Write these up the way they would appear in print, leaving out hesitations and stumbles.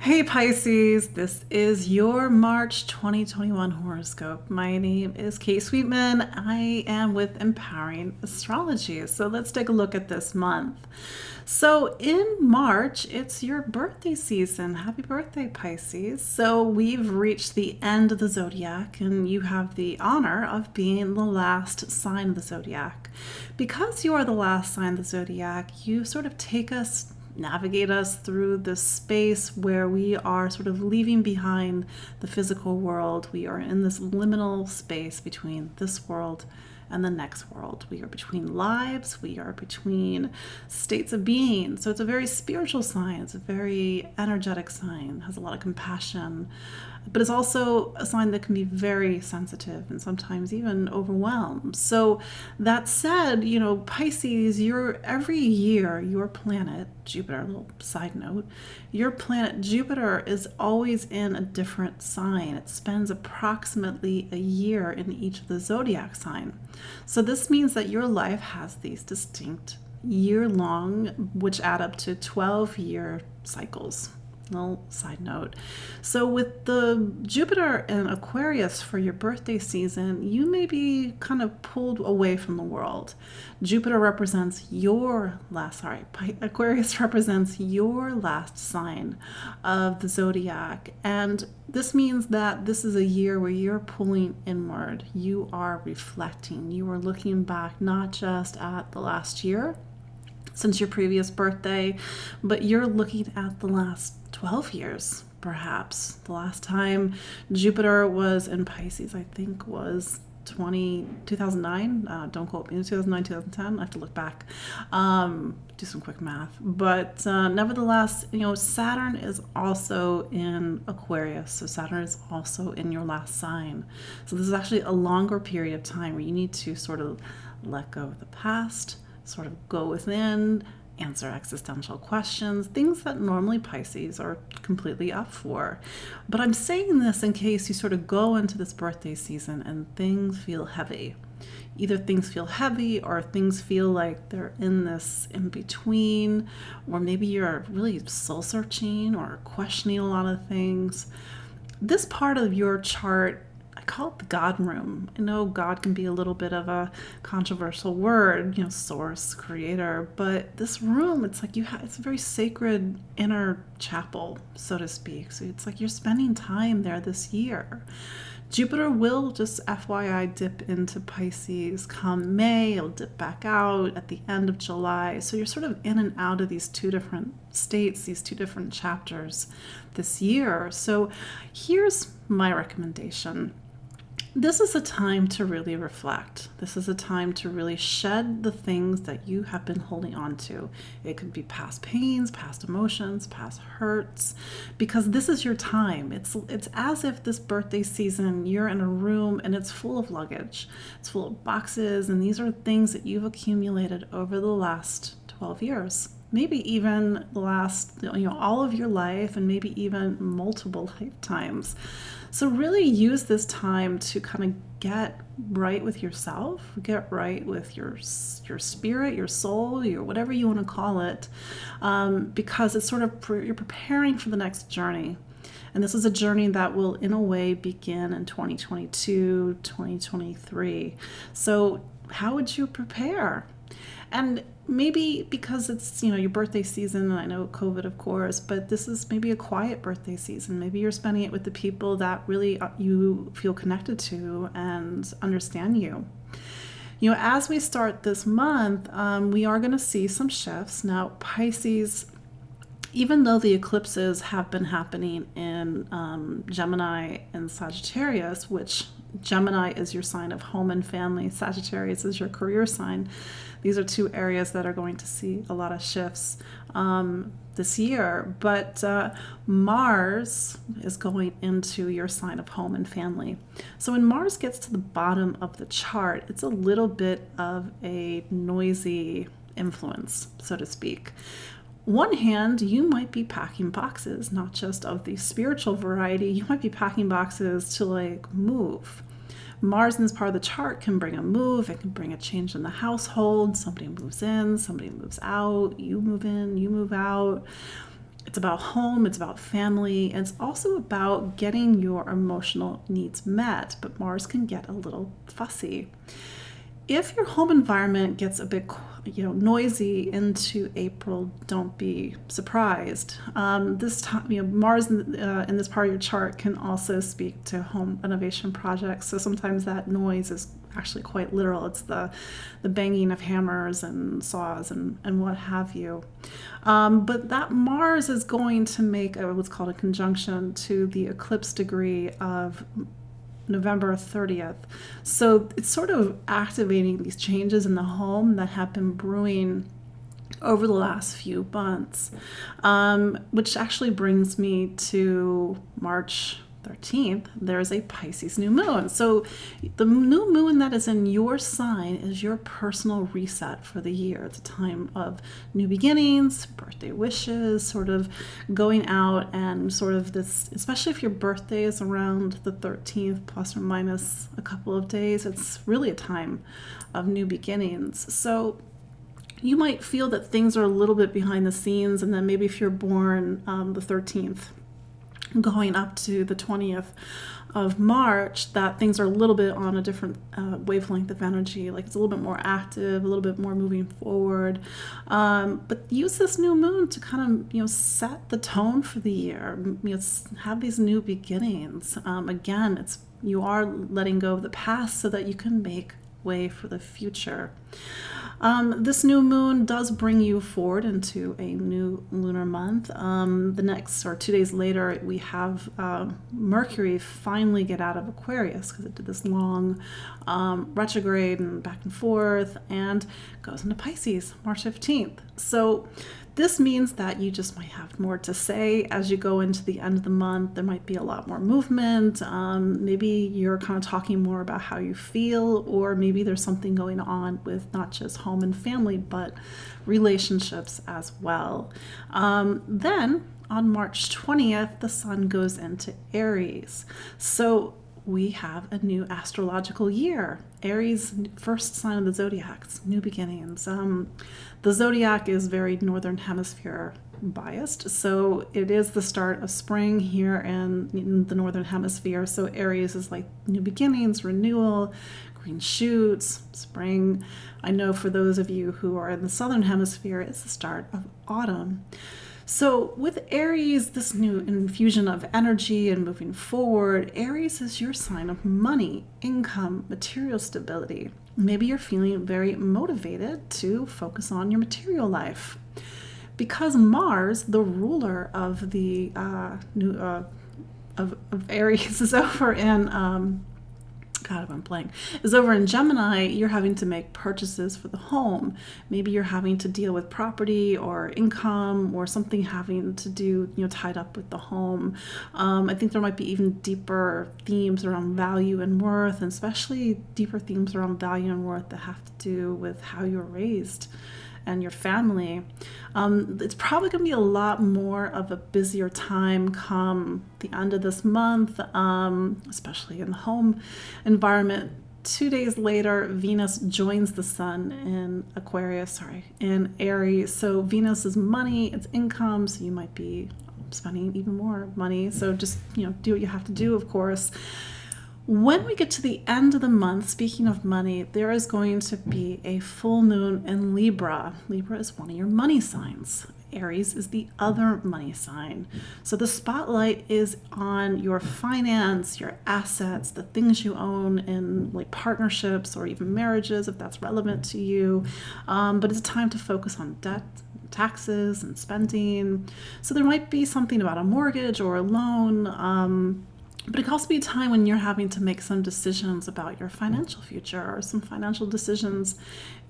Hey Pisces, this is your March 2021 horoscope. My name is Kate Sweetman. I am with Empowering Astrology. So let's take a look at this month. So in March, it's your birthday season. Happy birthday, Pisces. So we've reached the end of the zodiac, and you have the honor of being the last sign of the zodiac. Because you are the last sign of the zodiac, you sort of navigate us through this space where we are sort of leaving behind the physical world. We are in this liminal space between this world and the next world. We are between lives, we are between states of being. So it's a very spiritual sign, it's a very energetic sign, has a lot of compassion, but it's also a sign that can be very sensitive and sometimes even overwhelmed. So that said, Pisces, every year your planet, Jupiter, a little side note, your planet Jupiter is always in a different sign. It spends approximately a year in each of the zodiac sign. So this means that your life has these distinct year-long, which add up to 12-year cycles. Little side note. So with the Jupiter in Aquarius for your birthday season, you may be kind of pulled away from the world. Jupiter represents Aquarius represents your last sign of the zodiac. And this means that this is a year where you're pulling inward. You are reflecting. You are looking back not just at the last year, since your previous birthday, but you're looking at the last 12 years, perhaps. The last time Jupiter was in Pisces, I think, was 2009. Don't quote me, 2009, 2010. I have to look back, do some quick math. But nevertheless, Saturn is also in Aquarius. So Saturn is also in your last sign. So this is actually a longer period of time where you need to sort of let go of the past, sort of go within, answer existential questions, things that normally Pisces are completely up for. But I'm saying this in case you sort of go into this birthday season and things feel heavy. Either things feel heavy or things feel like they're in this in between, or maybe you're really soul searching or questioning a lot of things. This part of your chart, I call it the God room. I know God can be a little bit of a controversial word, source, creator, but this room, it's like it's a very sacred inner chapel, so to speak. So it's like you're spending time there this year. Jupiter will, just FYI, dip into Pisces come May. It'll dip back out at the end of July. So you're sort of in and out of these two different states, these two different chapters this year. So here's my recommendation. This is a time to really reflect. This is a time to really shed the things that you have been holding on to. It could be past pains, past emotions, past hurts, because this is your time. It's as if this birthday season, you're in a room and it's full of luggage. It's full of boxes, and these are things that you've accumulated over the last 12 years. Maybe even the last, all of your life, and maybe even multiple lifetimes. So really use this time to kind of get right with yourself, get right with your spirit, your soul, your whatever you want to call it, because it's sort of you're preparing for the next journey. And this is a journey that will, in a way, begin in 2022, 2023. So how would you prepare? And maybe because it's, your birthday season, and I know COVID, of course, but this is maybe a quiet birthday season. Maybe you're spending it with the people that really you feel connected to and understand you. As we start this month, we are going to see some shifts. Now, Pisces, even though the eclipses have been happening in Gemini and Sagittarius, which Gemini is your sign of home and family, Sagittarius is your career sign. These are two areas that are going to see a lot of shifts this year. But Mars is going into your sign of home and family. So when Mars gets to the bottom of the chart, it's a little bit of a noisy influence, so to speak. One hand, you might be packing boxes, not just of the spiritual variety. You might be packing boxes to move. Mars in this part of the chart can bring a move. It can bring a change in the household. Somebody moves in, somebody moves out. You move in, you move out. It's about home, it's about family, and it's also about getting your emotional needs met, but Mars can get a little fussy. If your home environment gets a bit noisy into April, don't be surprised. This time, Mars in this part of your chart can also speak to home renovation projects. So sometimes that noise is actually quite literal. It's the banging of hammers and saws and what have you. But that Mars is going to make what's called a conjunction to the eclipse degree of November 30th. So it's sort of activating these changes in the home that have been brewing over the last few months, which actually brings me to March 13th. There's a Pisces new moon. So the new moon that is in your sign is your personal reset for the year. It's a time of new beginnings, birthday wishes, sort of going out and sort of this, especially if your birthday is around the 13th plus or minus a couple of days, it's really a time of new beginnings. So you might feel that things are a little bit behind the scenes, and then maybe if you're born the 13th going up to the 20th of March, that things are a little bit on a different wavelength of energy, like it's a little bit more active, a little bit more moving forward. But use this new moon to kind of, set the tone for the year, have these new beginnings. Again, you are letting go of the past so that you can make way for the future. This new moon does bring you forward into a new lunar month. The next, or 2 days later, we have Mercury finally get out of Aquarius because it did this long retrograde and back and forth, and goes into Pisces March 15th. So this means that you just might have more to say as you go into the end of the month. There might be a lot more movement. Maybe you're kind of talking more about how you feel, or maybe there's something going on with not just home and family, but relationships as well. Then on March 20th, the sun goes into Aries. So we have a new astrological year. Aries, first sign of the zodiac, new beginnings. The zodiac is very northern hemisphere biased, so it is the start of spring here in the northern hemisphere. So Aries is like new beginnings, renewal, green shoots, spring. I know for those of you who are in the southern hemisphere, it's the start of autumn. So with Aries, this new infusion of energy and moving forward, Aries is your sign of money, income, material stability. Maybe you're feeling very motivated to focus on your material life. Because Mars, the ruler of the of Aries, is over in is over in Gemini, you're having to make purchases for the home. Maybe you're having to deal with property or income or something having to do, tied up with the home. I think there might be even deeper themes around value and worth, and especially deeper themes around value and worth that have to do with how you're raised and your family. It's probably going to be a lot more of a busier time come the end of this month, especially in the home environment. 2 days later, Venus joins the sun in Aries. So Venus is money, it's income, so you might be spending even more money. So just, do what you have to do, of course. When we get to the end of the month, speaking of money, there is going to be a full moon in Libra. Libra is one of your money signs. Aries is the other money sign. So the spotlight is on your finance, your assets, the things you own in like partnerships or even marriages, if that's relevant to you. But it's a time to focus on debt, taxes, and spending. So there might be something about a mortgage or a loan. But it can also be a time when you're having to make some decisions about your financial future or some financial decisions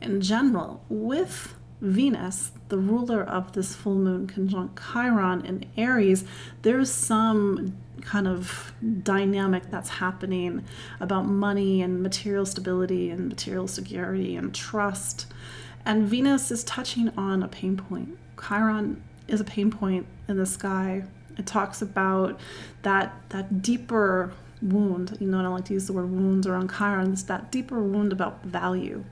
in general. With Venus, the ruler of this full moon conjunct Chiron in Aries, there's some kind of dynamic that's happening about money and material stability and material security and trust. And Venus is touching on a pain point. Chiron is a pain point in the sky. It talks about that deeper wound. I don't like to use the word wounds around Chiron. It's that deeper wound about value.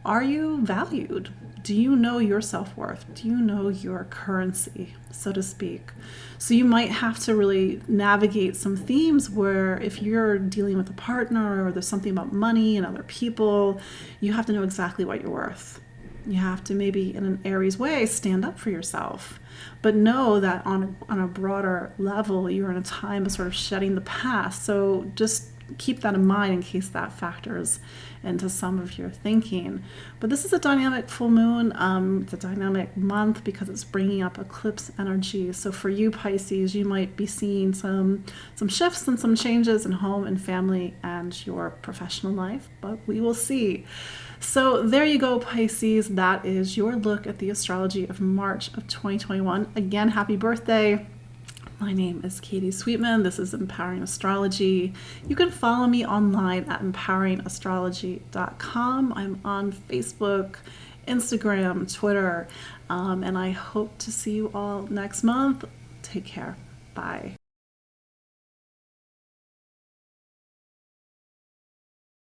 Are you valued? do you know your self-worth? Do you know your currency, so to speak? So you might have to really navigate some themes where if you're dealing with a partner or there's something about money and other people, you have to know exactly what you're worth. You have to maybe, in an Aries way, stand up for yourself. But know that on a broader level, you're in a time of sort of shedding the past. So just keep that in mind in case that factors into some of your thinking. But this is a dynamic full moon. It's a dynamic month because it's bringing up eclipse energy. So for you, Pisces, you might be seeing some shifts and some changes in home and family and your professional life, but we will see. So there you go, Pisces. That is your look at the astrology of March of 2021. Again, happy birthday. My name is Katie Sweetman. This is Empowering Astrology. You can follow me online at empoweringastrology.com. I'm on Facebook, Instagram, Twitter, and I hope to see you all next month. Take care. Bye.